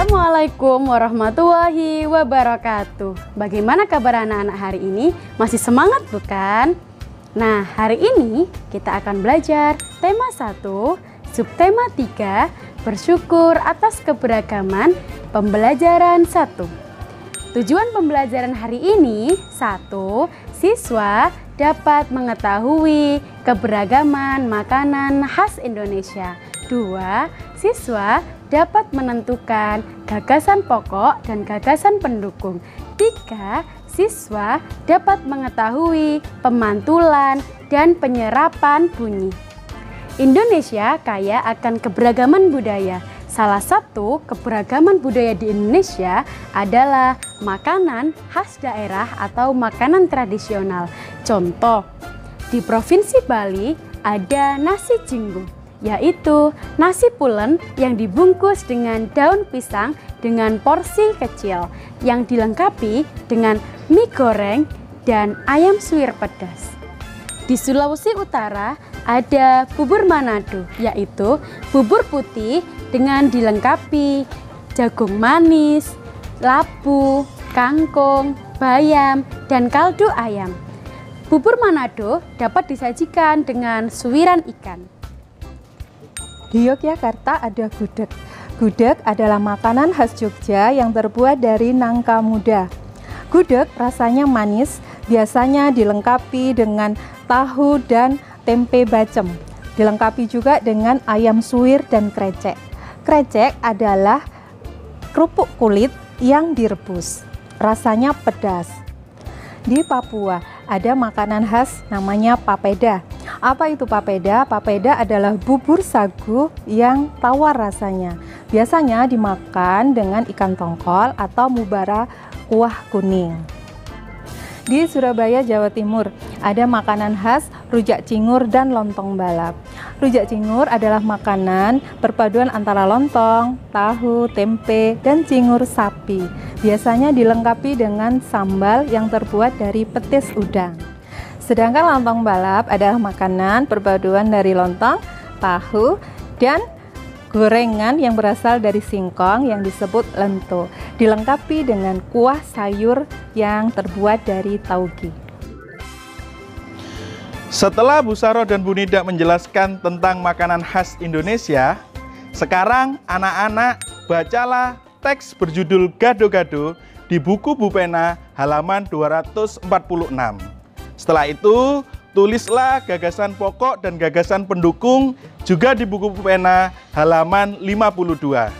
Assalamualaikum warahmatullahi wabarakatuh. Bagaimana kabar anak-anak hari ini? Masih semangat bukan? Nah, hari ini kita akan belajar tema 1, subtema 3, bersyukur atas keberagaman, pembelajaran 1. Tujuan pembelajaran hari ini: 1. Siswa dapat mengetahui keberagaman makanan khas Indonesia. 2. Siswa dapat menentukan gagasan pokok dan gagasan pendukung. 3. Siswa dapat mengetahui pemantulan dan penyerapan bunyi. Indonesia kaya akan keberagaman budaya. Salah satu keberagaman budaya di Indonesia adalah makanan khas daerah atau makanan tradisional. Contoh, di Provinsi Bali ada nasi jinggo, yaitu nasi pulen yang dibungkus dengan daun pisang dengan porsi kecil yang dilengkapi dengan mie goreng dan ayam suwir pedas. Di Sulawesi Utara ada bubur Manado, yaitu bubur putih dengan dilengkapi jagung manis, labu, kangkung, bayam, dan kaldu ayam. Bubur Manado dapat disajikan dengan suwiran ikan. Di Yogyakarta ada gudeg. Gudeg adalah makanan khas Jogja yang terbuat dari nangka muda. Gudeg rasanya manis, biasanya dilengkapi dengan tahu dan tempe bacem. Dilengkapi juga dengan ayam suwir dan krecek. Krecek adalah kerupuk kulit yang direbus. Rasanya pedas. Di Papua ada makanan khas namanya papeda. Apa itu papeda? Papeda adalah bubur sagu yang tawar rasanya. Biasanya dimakan dengan ikan tongkol atau mubara kuah kuning. Di Surabaya, Jawa Timur, ada makanan khas rujak cingur dan lontong balap. Rujak cingur adalah makanan perpaduan antara lontong, tahu, tempe, dan cingur sapi. Biasanya dilengkapi dengan sambal yang terbuat dari petis udang. Sedangkan lontong balap adalah makanan perpaduan dari lontong, tahu, dan gorengan yang berasal dari singkong yang disebut lento, dilengkapi dengan kuah sayur yang terbuat dari tauge. Setelah Bu Saro dan Bu Nida menjelaskan tentang makanan khas Indonesia, sekarang anak-anak bacalah teks berjudul Gado-Gado di buku Bu Pena halaman 246. Setelah itu, tulislah gagasan pokok dan gagasan pendukung juga di buku Bu Pena halaman 52.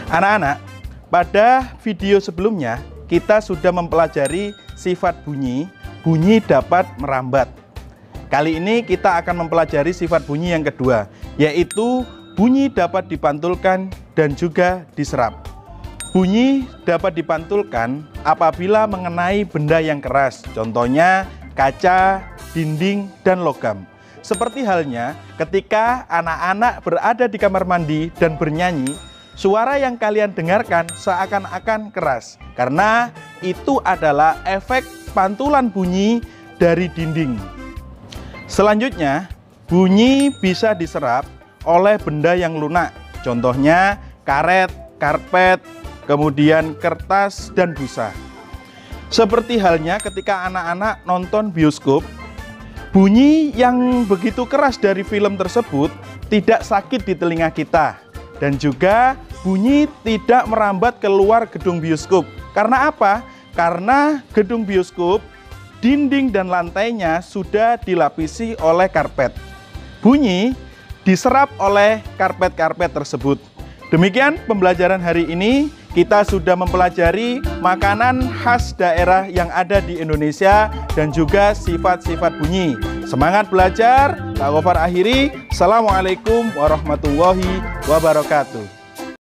Anak-anak, pada video sebelumnya kita sudah mempelajari sifat bunyi. Bunyi dapat merambat. Kali ini kita akan mempelajari sifat bunyi yang kedua, yaitu bunyi dapat dipantulkan dan juga diserap. Bunyi dapat dipantulkan apabila mengenai benda yang keras, contohnya kaca, dinding, dan logam. Seperti halnya ketika anak-anak berada di kamar mandi dan bernyanyi, suara yang kalian dengarkan seakan-akan keras, karena itu adalah efek pantulan bunyi dari dinding. Selanjutnya, bunyi bisa diserap oleh benda yang lunak, contohnya karet, karpet, kemudian kertas dan busa. Seperti halnya ketika anak-anak nonton bioskop, bunyi yang begitu keras dari film tersebut tidak sakit di telinga kita, dan juga bunyi tidak merambat keluar gedung bioskop. Karena apa? Karena gedung bioskop, dinding dan lantainya sudah dilapisi oleh karpet. Bunyi diserap oleh karpet-karpet tersebut. Demikian pembelajaran hari ini. Kita sudah mempelajari makanan khas daerah yang ada di Indonesia dan juga sifat-sifat bunyi. Semangat belajar. Pak Gofar akhiri. Assalamualaikum warahmatullahi wabarakatuh.